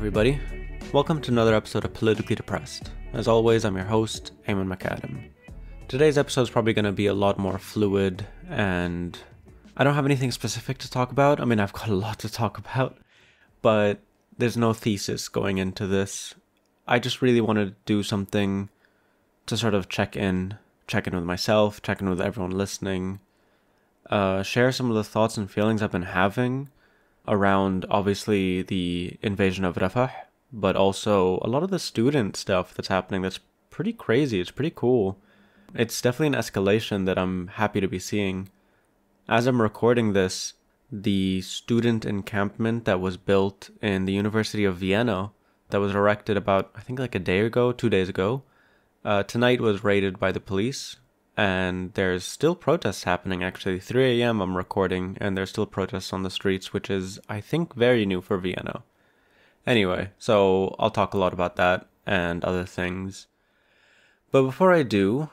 everybody. Welcome to another episode of Politically Depressed. As always, I'm your host, Eamon McAdam. Today's episode is probably going to be a lot more fluid, and I don't have anything specific to talk about. I mean, I've got a lot to talk about, but there's no thesis going into this. I just really want to do something to sort of check in with myself, check in with everyone listening, share some of the thoughts and feelings I've been having around, obviously, the invasion of Rafah, but also a lot of the student stuff that's happening that's pretty crazy. It's pretty cool. It's definitely an escalation that I'm happy to be seeing. As I'm recording this, the student encampment that was built in the University of Vienna, that was erected about, I think like a day ago, 2 days ago, tonight was raided by the police. And there's still protests happening, actually. 3 a.m. I'm recording, and there's still protests on the streets, which is, I think, very new for Vienna. Anyway, so I'll talk a lot about that and other things. But before I do,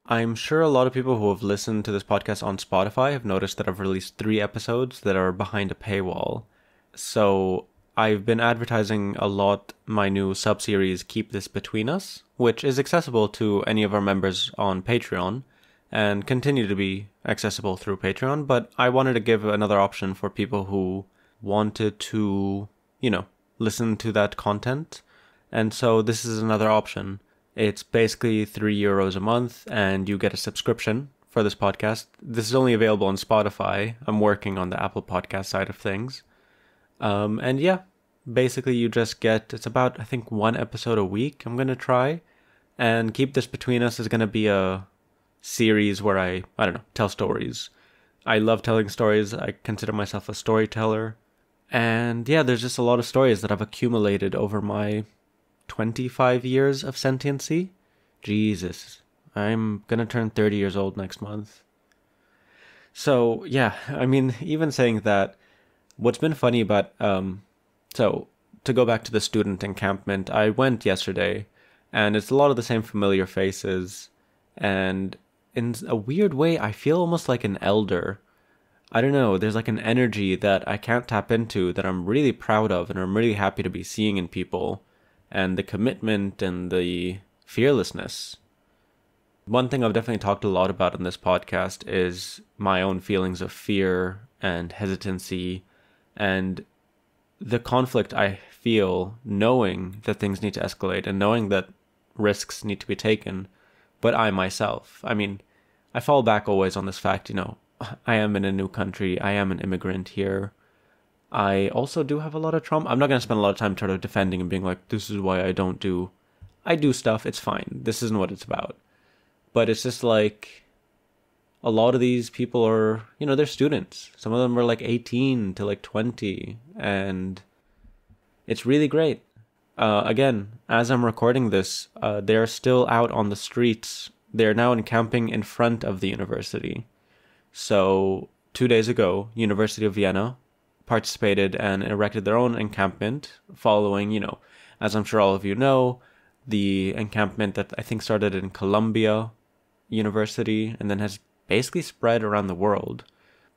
I'm sure a lot of people who have listened to this podcast on Spotify have noticed that I've released 3 episodes that are behind a paywall. So I've been advertising a lot my new sub-series Keep This Between Us, which is accessible to any of our members on Patreon and continue to be accessible through Patreon, but I wanted to give another option for people who wanted to, listen to that content. And so this is another option. It's basically €3 a month and you get a subscription for this podcast. This is only available on Spotify. I'm working on the Apple Podcast side of things. And yeah, basically you just get, it's about, I think, 1 episode a week I'm going to try. And Keep This Between Us is going to be a series where I tell stories. I love telling stories. I consider myself a storyteller. And yeah, there's just a lot of stories that I've accumulated over my 25 years of sentiency. Jesus, I'm going to turn 30 years old next month. So yeah, I mean, even saying that, what's been funny about, so to go back to the student encampment, I went yesterday and it's a lot of the same familiar faces. And in a weird way, I feel almost like an elder. I don't know, there's like an energy that I can't tap into that I'm really proud of and I'm really happy to be seeing in people. And the commitment and the fearlessness. One thing I've definitely talked a lot about in this podcast is my own feelings of fear and hesitancy and the conflict I feel knowing that things need to escalate and knowing that risks need to be taken. But I myself, I fall back always on this fact, I am in a new country. I am an immigrant here. I also do have a lot of trauma. I'm not going to spend a lot of time sort of defending and being like, this is why I do stuff. It's fine. This isn't what it's about. But it's just like, a lot of these people are, they're students. Some of them are like 18 to like 20. And it's really great. Again, as I'm recording this, they're still out on the streets. They're now encamping in front of the university. So 2 days ago, University of Vienna participated and erected their own encampment following, as I'm sure all of you know, the encampment that I think started in Columbia University and then has basically spread around the world.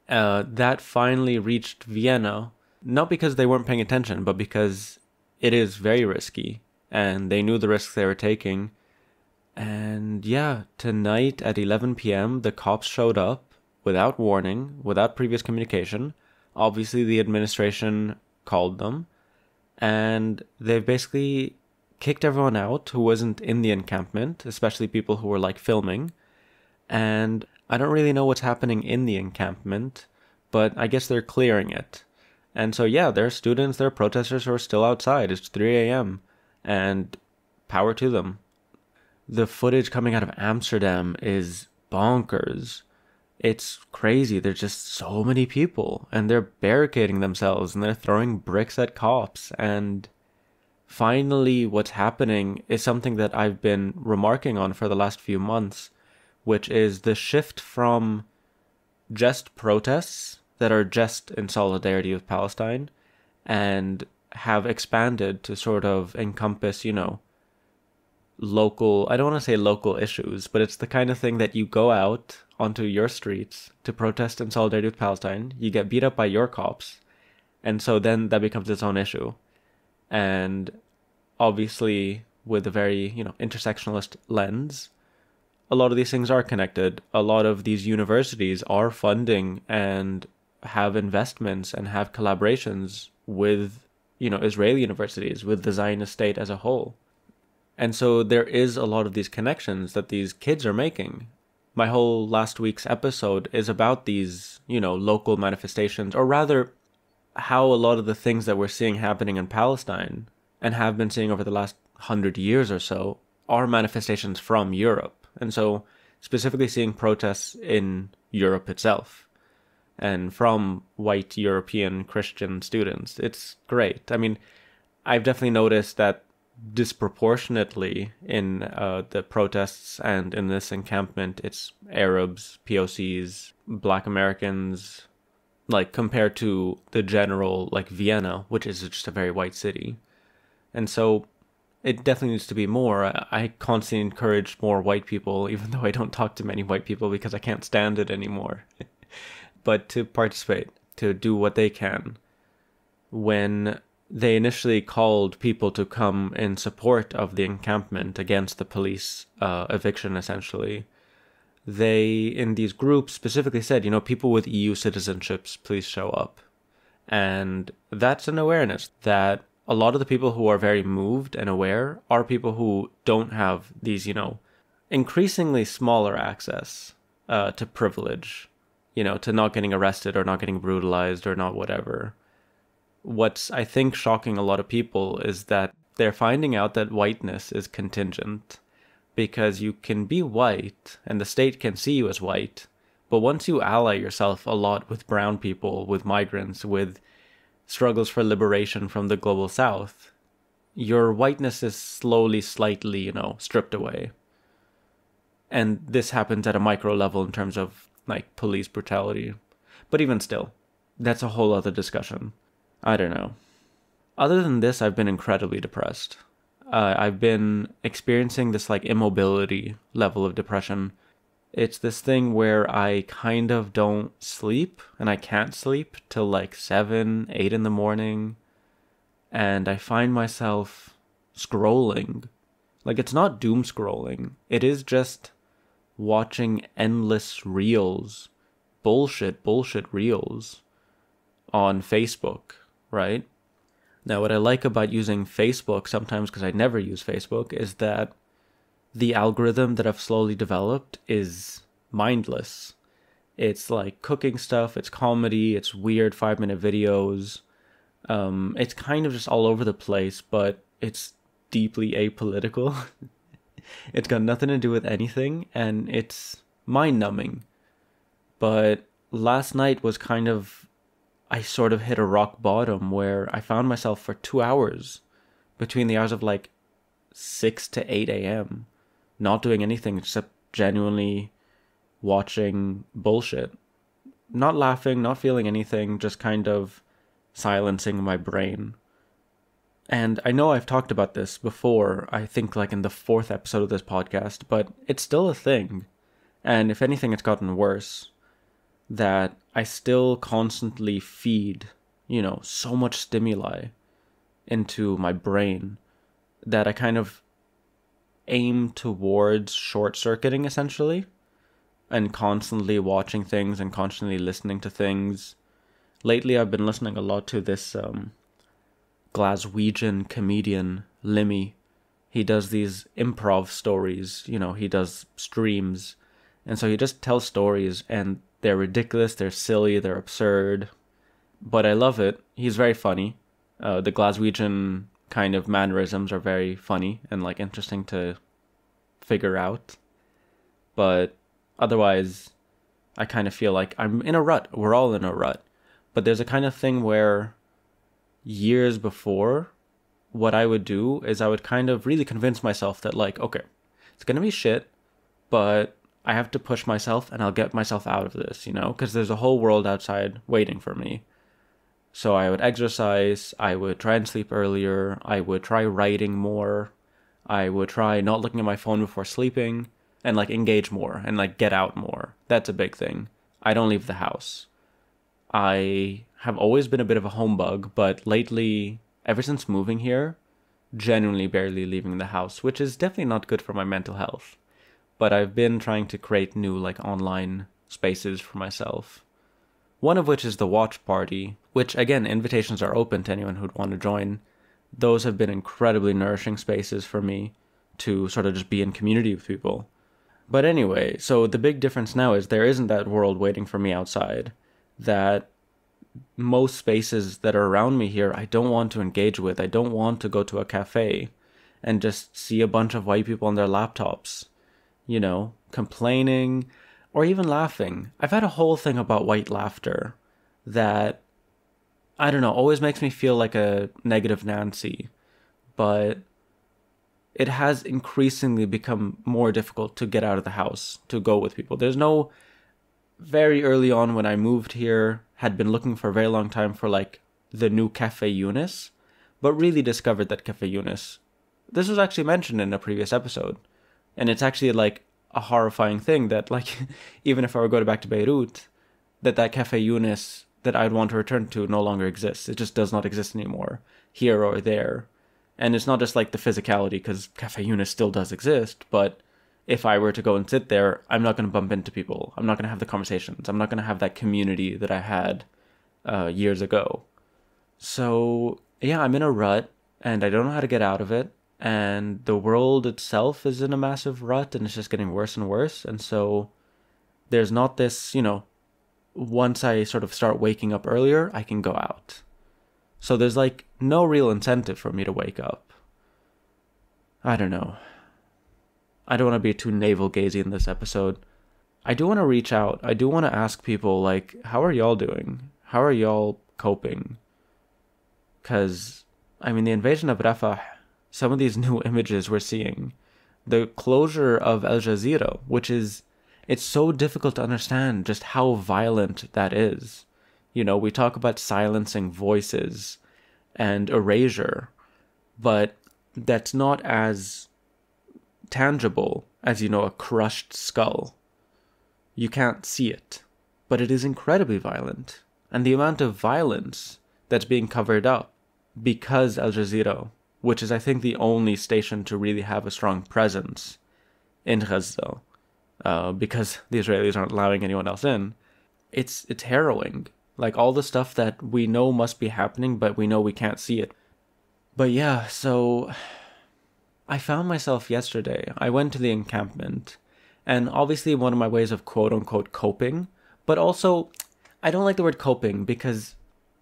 That finally reached Vienna, not because they weren't paying attention, but because it is very risky and they knew the risks they were taking. And yeah, tonight at 11 p.m., the cops showed up without warning, without previous communication. Obviously, the administration called them, and they've basically kicked everyone out who wasn't in the encampment, especially people who were like filming. And I don't really know what's happening in the encampment, but I guess they're clearing it. And so, yeah, there are students, there are protesters who are still outside. It's 3 a.m., and power to them. The footage coming out of Amsterdam is bonkers. It's crazy. There's just so many people and they're barricading themselves and they're throwing bricks at cops. And finally, what's happening is something that I've been remarking on for the last few months, which is the shift from just protests that are just in solidarity with Palestine and have expanded to sort of encompass, local, I don't want to say local issues, but it's the kind of thing that you go out onto your streets to protest in solidarity with Palestine, you get beat up by your cops, and so then that becomes its own issue. And obviously, with a very, intersectionalist lens, a lot of these things are connected. A lot of these universities are funding and have investments and have collaborations with, Israeli universities, with the Zionist state as a whole. And so there is a lot of these connections that these kids are making. My whole last week's episode is about these, local manifestations, or rather, how a lot of the things that we're seeing happening in Palestine and have been seeing over the last 100 years or so are manifestations from Europe. And so specifically seeing protests in Europe itself and from white European Christian students, it's great. I mean, I've definitely noticed that disproportionately in the protests and in this encampment, it's Arabs, POCs, Black Americans, like compared to the general, like Vienna, which is just a very white city. And so it definitely needs to be more. I constantly encourage more white people, even though I don't talk to many white people because I can't stand it anymore, but to participate, to do what they can. When they initially called people to come in support of the encampment against the police eviction, essentially, they, in these groups, specifically said, people with EU citizenships, please show up. And that's an awareness that a lot of the people who are very moved and aware are people who don't have these, increasingly smaller access to privilege, to not getting arrested or not getting brutalized or not whatever. What's, I think, shocking a lot of people is that they're finding out that whiteness is contingent, because you can be white and the state can see you as white, but once you ally yourself a lot with brown people, with migrants, with struggles for liberation from the global south, your whiteness is slowly, slightly, stripped away. And this happens at a micro level in terms of, like, police brutality. But even still, that's a whole other discussion. I don't know. Other than this, I've been incredibly depressed. I've been experiencing this, like, immobility level of depression. It's this thing where I kind of don't sleep, and I can't sleep till like 7, 8 in the morning. And I find myself scrolling. Like, it's not doom scrolling. It is just watching endless reels. Bullshit reels on Facebook, right? Now, what I like about using Facebook sometimes, because I never use Facebook, is that the algorithm that I've slowly developed is mindless. It's like cooking stuff, it's comedy, it's weird 5-minute videos. It's kind of just all over the place, but it's deeply apolitical. It's got nothing to do with anything, and it's mind-numbing. But last night was kind of, I sort of hit a rock bottom where I found myself for 2 hours between the hours of like 6 to 8 a.m. not doing anything except genuinely watching bullshit. Not laughing, not feeling anything, just kind of silencing my brain. And I know I've talked about this before, I think like in the 4th episode of this podcast, but it's still a thing. And if anything, it's gotten worse. That I still constantly feed, so much stimuli into my brain that I kind of aim towards short-circuiting, essentially, and constantly watching things and constantly listening to things. Lately, I've been listening a lot to this Glaswegian comedian, Limmy. He does these improv stories, he does streams, and so he just tells stories, and they're ridiculous, they're silly, they're absurd, but I love it. He's very funny. The Glaswegian kind of mannerisms are very funny and like interesting to figure out. But otherwise, I kind of feel like I'm in a rut. We're all in a rut. But there's a kind of thing where years before, what I would do is I would kind of really convince myself that like, okay, it's going to be shit, but I have to push myself and I'll get myself out of this, because there's a whole world outside waiting for me. So I would exercise, I would try and sleep earlier, I would try writing more, I would try not looking at my phone before sleeping, and like engage more and like get out more. That's a big thing. I don't leave the house. I have always been a bit of a home bug, but lately, ever since moving here, genuinely barely leaving the house, which is definitely not good for my mental health. But I've been trying to create new like online spaces for myself. One of which is the watch party, which again, invitations are open to anyone who'd want to join. Those have been incredibly nourishing spaces for me to sort of just be in community with people. But anyway, so the big difference now is there isn't that world waiting for me outside. That most spaces that are around me here, I don't want to engage with. I don't want to go to a cafe and just see a bunch of white people on their laptops, you know, complaining or even laughing. I've had a whole thing about white laughter that, I don't know, always makes me feel like a negative Nancy, but it has increasingly become more difficult to get out of the house, to go with people. There's no, very early on when I moved here, had been looking for a very long time for like the new Cafe Eunice, but really discovered that Cafe Eunice, this was actually mentioned in a previous episode, and it's actually like a horrifying thing that like, even if I were to go back to Beirut, that Cafe Eunice that I'd want to return to no longer exists. It just does not exist anymore, here or there. And it's not just like the physicality, because Cafe Eunice still does exist, but if I were to go and sit there, I'm not going to bump into people. I'm not going to have the conversations. I'm not going to have that community that I had years ago. So, yeah, I'm in a rut, and I don't know how to get out of it. And the world itself is in a massive rut, and it's just getting worse and worse. And so there's not this, you know, once I sort of start waking up earlier, I can go out. So there's like no real incentive for me to wake up. I don't know. I don't want to be too navel-gazing in this episode. I do want to reach out. I do want to ask people, like, how are y'all doing? How are y'all coping? Because, I mean, the invasion of Rafah, some of these new images we're seeing, the closure of Al Jazeera, which is, it's so difficult to understand just how violent that is. You know, we talk about silencing voices and erasure, but that's not as tangible as, you know, a crushed skull. You can't see it, but it is incredibly violent. And the amount of violence that's being covered up because Al Jazeera, which is I think the only station to really have a strong presence in Gaza, because the Israelis aren't allowing anyone else in, it's harrowing. Like all the stuff that we know must be happening, but we know we can't see it. But yeah, so I found myself yesterday, I went to the encampment, and obviously one of my ways of quote-unquote coping, but also, I don't like the word coping because,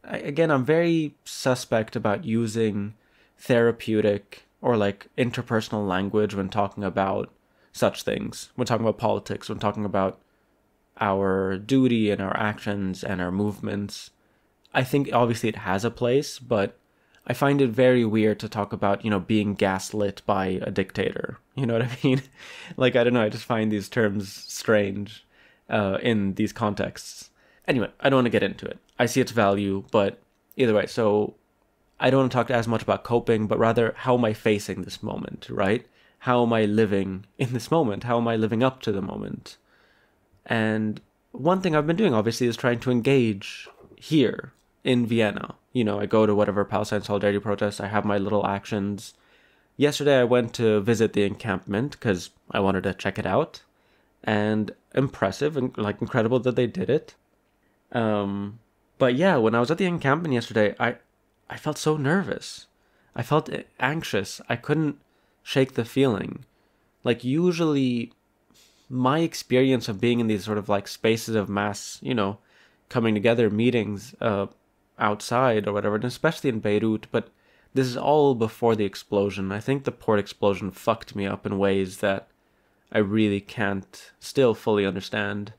again, I'm very suspect about using therapeutic or like interpersonal language when talking about such things, when talking about politics, when talking about our duty and our actions and our movements. I think obviously it has a place, but I find it very weird to talk about, you know, being gaslit by a dictator. You know what I mean? Like, I don't know, I just find these terms strange in these contexts. Anyway, I don't want to get into it. I see its value, but either way, so I don't want to talk as much about coping, but rather how am I facing this moment, right? How am I living in this moment? How am I living up to the moment? And one thing I've been doing, obviously, is trying to engage here in Vienna. You know, I go to whatever Palestine Solidarity protests, I have my little actions. Yesterday I went to visit the encampment because I wanted to check it out. And impressive and like incredible that they did it. But yeah, when I was at the encampment yesterday, I felt so nervous. I felt anxious. I couldn't shake the feeling. Like usually my experience of being in these sort of like spaces of mass, you know, coming together, meetings outside or whatever, and especially in Beirut, but this is all before the explosion. I think the port explosion fucked me up in ways that I really can't still fully understand.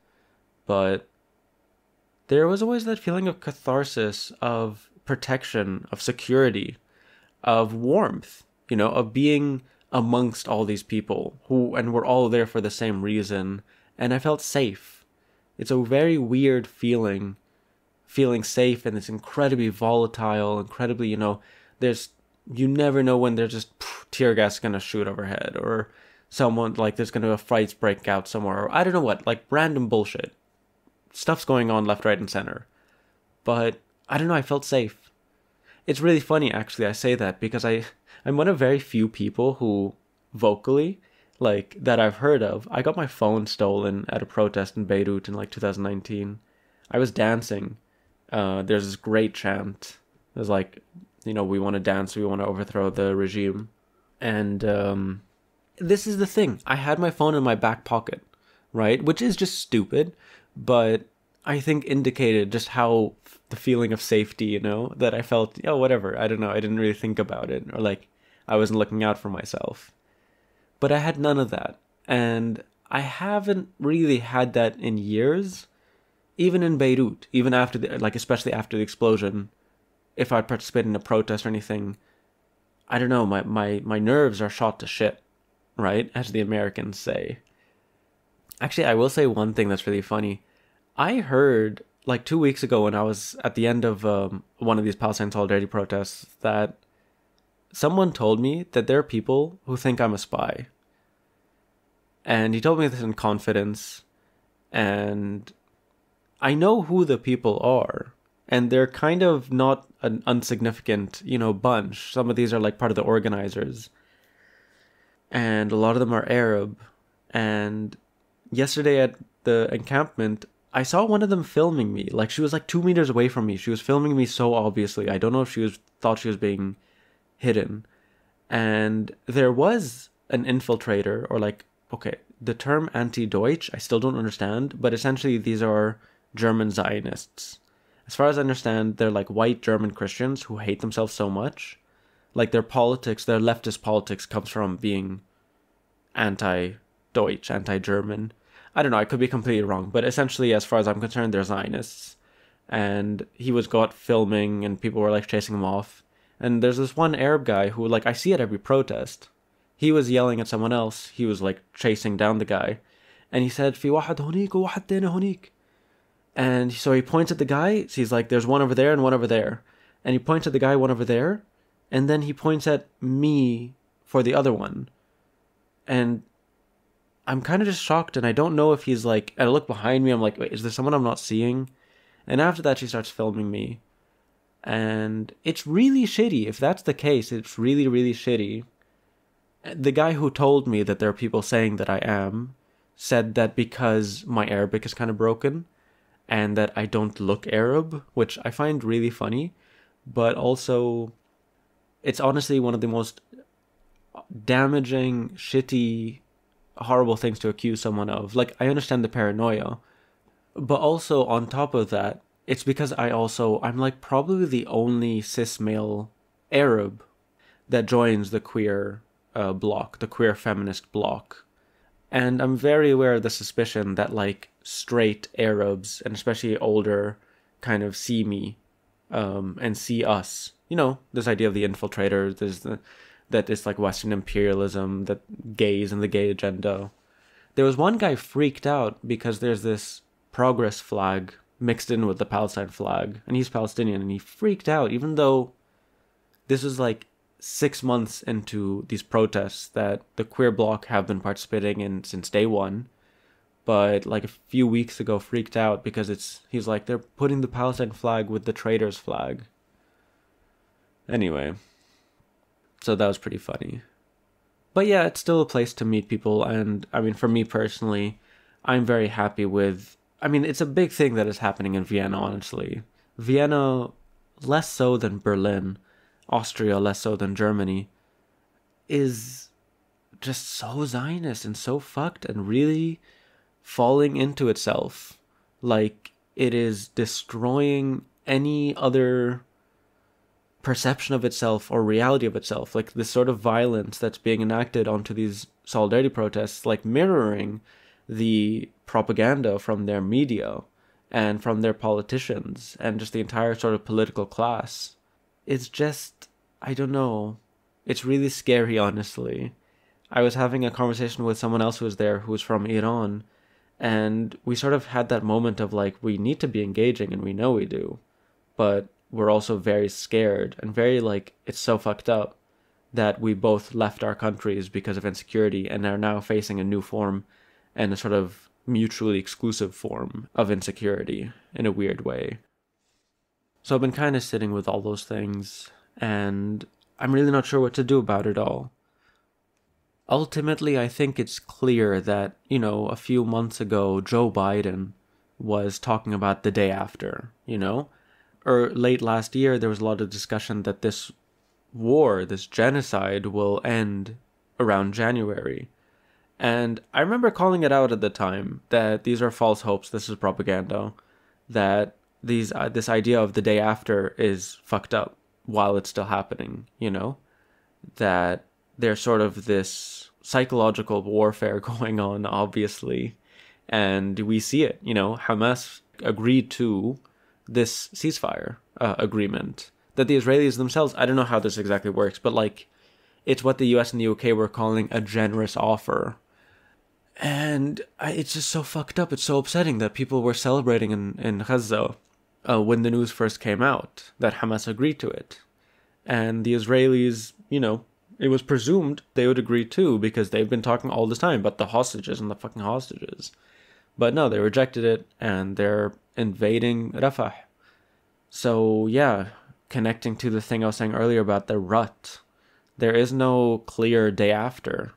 But there was always that feeling of catharsis, of protection, of security, of warmth, you know, of being amongst all these people and we're all there for the same reason, and I felt safe. It's a very weird feeling safe in this incredibly volatile, incredibly, you know, you never know when there's just tear gas gonna shoot overhead, or someone, like, there's gonna be a fights break out somewhere, or I don't know what, like random bullshit. Stuff's going on left, right, and center. But I don't know, I felt safe. It's really funny, actually, I say that because I'm one of very few people who vocally, like, that I've heard of. I got my phone stolen at a protest in Beirut in like 2019. I was dancing. There's this great chant. There's like, we want to dance, we want to overthrow the regime. And this is the thing. I had my phone in my back pocket, right? Which is just stupid, but I think indicated just how the feeling of safety, that I felt, whatever. I don't know. I didn't really think about it, or like I wasn't looking out for myself. But I had none of that. And I haven't really had that in years, even in Beirut, even after especially after the explosion. If I'd participate in a protest or anything, I don't know, my nerves are shot to shit, right? As the Americans say. Actually, I will say one thing that's really funny. I heard, like 2 weeks ago when I was at the end of one of these Palestine Solidarity protests, that someone told me that there are people who think I'm a spy. And he told me this in confidence. And I know who the people are. And they're kind of not an insignificant, bunch. Some of these are like part of the organizers. And a lot of them are Arab. And yesterday at the encampment, I saw one of them filming me. Like, she was like 2 meters away from me. She was filming me so obviously. I don't know if thought she was being hidden. And there was an infiltrator, or like, okay, the term anti-Deutsch, I still don't understand. But essentially, these are German Zionists. As far as I understand, they're like white German Christians who hate themselves so much. Like, their politics, their leftist politics comes from being anti-Deutsch, anti-German. I don't know, I could be completely wrong, but essentially, as far as I'm concerned, they're Zionists. And he was caught filming, and people were like chasing him off. And there's this one Arab guy who, like, I see at every protest. He was yelling at someone else. He was like chasing down the guy. And he said, "Fi wahad honik wa wahad tena honik." And so he points at the guy. So he's like, there's one over there and one over there. And he points at the guy, one over there. And then he points at me for the other one. And I'm kind of just shocked. And I don't know if he's like, and I look behind me. I'm like, wait, is there someone I'm not seeing? And after that, she starts filming me. And it's really shitty. If that's the case, it's really, really shitty. The guy who told me that there are people saying that I am said that because my Arabic is kind of broken, and that I don't look Arab, which I find really funny, but also it's honestly one of the most damaging, shitty, horrible things to accuse someone of. Like, I understand the paranoia, but also on top of that, it's because I'm like probably the only cis male Arab that joins the queer bloc, the queer feminist bloc. And I'm very aware of the suspicion that, like, straight Arabs, and especially older, kind of see me and see us. This idea of the infiltrators, that it's like Western imperialism, that gays and the gay agenda. There was one guy freaked out because there's this progress flag mixed in with the Palestine flag, and he's Palestinian, and he freaked out, even though this was like 6 months into these protests that the queer bloc have been participating in since day one. But like a few weeks ago freaked out because he's like, they're putting the Palestine flag with the traitors flag. Anyway, so that was pretty funny. But yeah, it's still a place to meet people. And I mean, for me personally, I'm very happy with, it's a big thing that is happening in Vienna, honestly. Vienna, less so than Berlin, Austria, less so than Germany, is just so Zionist and so fucked and really falling into itself. Like, it is destroying any other perception of itself or reality of itself. Like, this sort of violence that's being enacted onto these solidarity protests, like mirroring the propaganda from their media and from their politicians and just the entire sort of political class. It's just, I don't know. It's really scary, honestly. I was having a conversation with someone else who was there who was from Iran, and we sort of had that moment of like, we need to be engaging, and we know we do, but we're also very scared and very like, it's so fucked up that we both left our countries because of insecurity and are now facing a new form and a sort of mutually exclusive form of insecurity in a weird way. So I've been kind of sitting with all those things, and I'm really not sure what to do about it all. Ultimately, I think it's clear that, a few months ago, Joe Biden was talking about the day after, Or late last year, there was a lot of discussion that this war, this genocide, will end around January. And I remember calling it out at the time that these are false hopes, this is propaganda, that this idea of the day after is fucked up while it's still happening, that there's sort of this psychological warfare going on, obviously, and we see it. Hamas agreed to this ceasefire agreement that the Israelis themselves, I don't know how this exactly works, but it's what the US and the UK were calling a generous offer. And it's just so fucked up. It's so upsetting that people were celebrating in Gaza when the news first came out that Hamas agreed to it. And the Israelis, it was presumed they would agree too, because they've been talking all this time about the hostages and the fucking hostages. But no, they rejected it, and they're invading Rafah. So yeah, connecting to the thing I was saying earlier about the rut, there is no clear day after.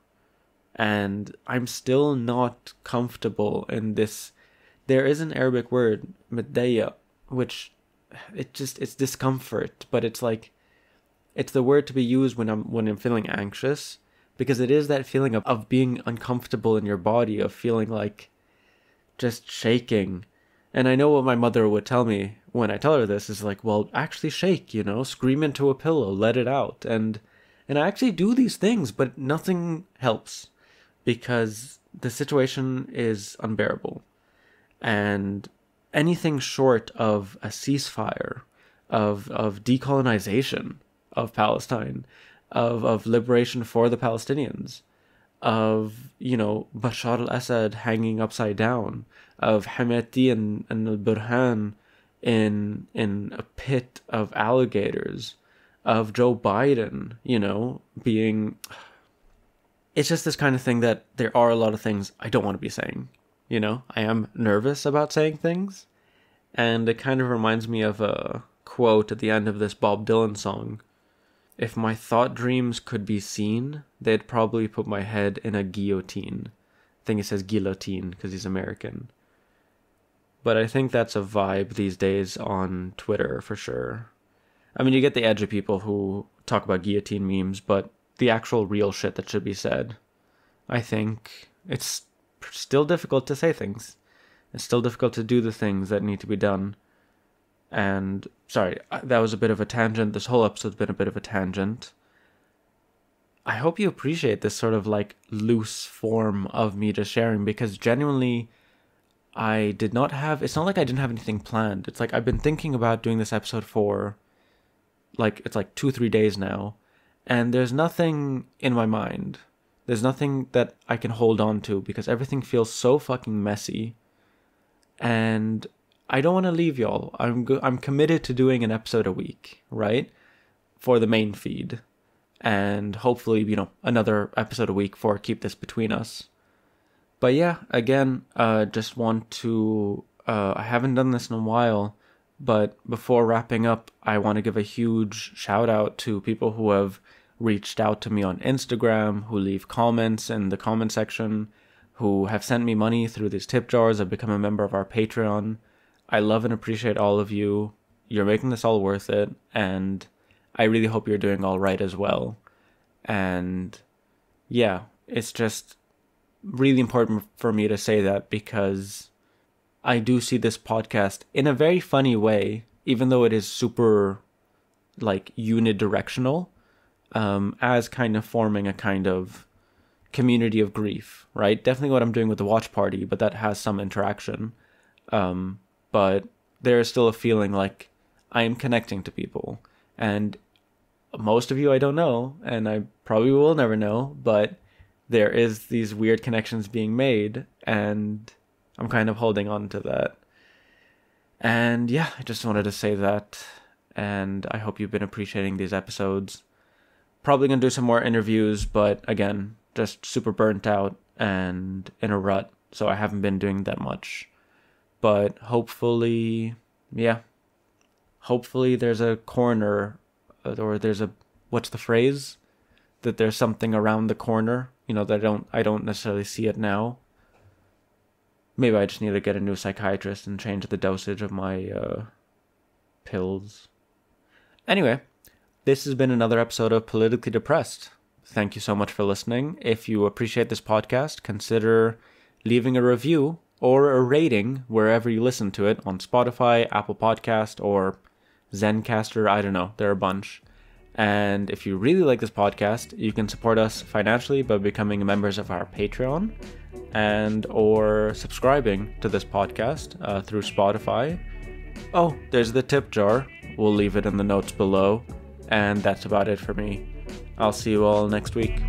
And I'm still not comfortable in this. There is an Arabic word, midaya, which it's discomfort, but it's the word to be used when I'm feeling anxious, because it is that feeling of being uncomfortable in your body, of feeling like just shaking. And I know what my mother would tell me when I tell her this is well, actually shake, scream into a pillow, let it out. And I actually do these things, but nothing helps, because the situation is unbearable. And anything short of a ceasefire, of decolonization of Palestine, of liberation for the Palestinians, of, Bashar al-Assad hanging upside down, of Hemeti and al-Burhan in a pit of alligators, of Joe Biden, being... It's just this kind of thing that there are a lot of things I don't want to be saying. I am nervous about saying things. And it kind of reminds me of a quote at the end of this Bob Dylan song. If my thought dreams could be seen, they'd probably put my head in a guillotine. I think it says guillotine because he's American. But I think that's a vibe these days on Twitter for sure. I mean, you get the edgy people who talk about guillotine memes, but the actual real shit that should be said, I think it's still difficult to say things. It's still difficult to do the things that need to be done. And sorry, that was a bit of a tangent. This whole episode's been a bit of a tangent. I hope you appreciate this sort of loose form of me just sharing, because genuinely I did not have, it's not like I didn't have anything planned. It's I've been thinking about doing this episode for it's 2-3 days now. And there's nothing in my mind. There's nothing that I can hold on to, because everything feels so fucking messy. And I don't want to leave y'all. I'm committed to doing an episode a week, right? For the main feed. And hopefully, another episode a week for Keep This Between Us. But yeah, again, just want to... I haven't done this in a while, but before wrapping up, I want to give a huge shout out to people who have reached out to me on Instagram, who leave comments in the comment section, who have sent me money through these tip jars, have become a member of our Patreon. I love and appreciate all of you. You're making this all worth it, and I really hope you're doing all right as well. And yeah, it's just really important for me to say that, because I do see this podcast in a very funny way, even though it is super unidirectional, as kind of forming a kind of community of grief, right? Definitely what I'm doing with the watch party, but that has some interaction. But there is still a feeling like I am connecting to people, and most of you I don't know, and I probably will never know, but there is these weird connections being made, and I'm kind of holding on to that. And yeah, I just wanted to say that, and I hope you've been appreciating these episodes. Probably gonna do some more interviews, but again, just super burnt out and in a rut, so I haven't been doing that much. But hopefully there's a corner or there's a, what's the phrase? That there's something around the corner, that I don't necessarily see it now. Maybe I just need to get a new psychiatrist and change the dosage of my pills. Anyway, this has been another episode of Politically Depressed. Thank you so much for listening. If you appreciate this podcast, consider leaving a review or a rating wherever you listen to it, on Spotify, Apple Podcast, or Zencaster. I don't know. There are a bunch. And if you really like this podcast, you can support us financially by becoming members of our Patreon and or subscribing to this podcast through Spotify. Oh, there's the tip jar. We'll leave it in the notes below. And that's about it for me. I'll see you all next week.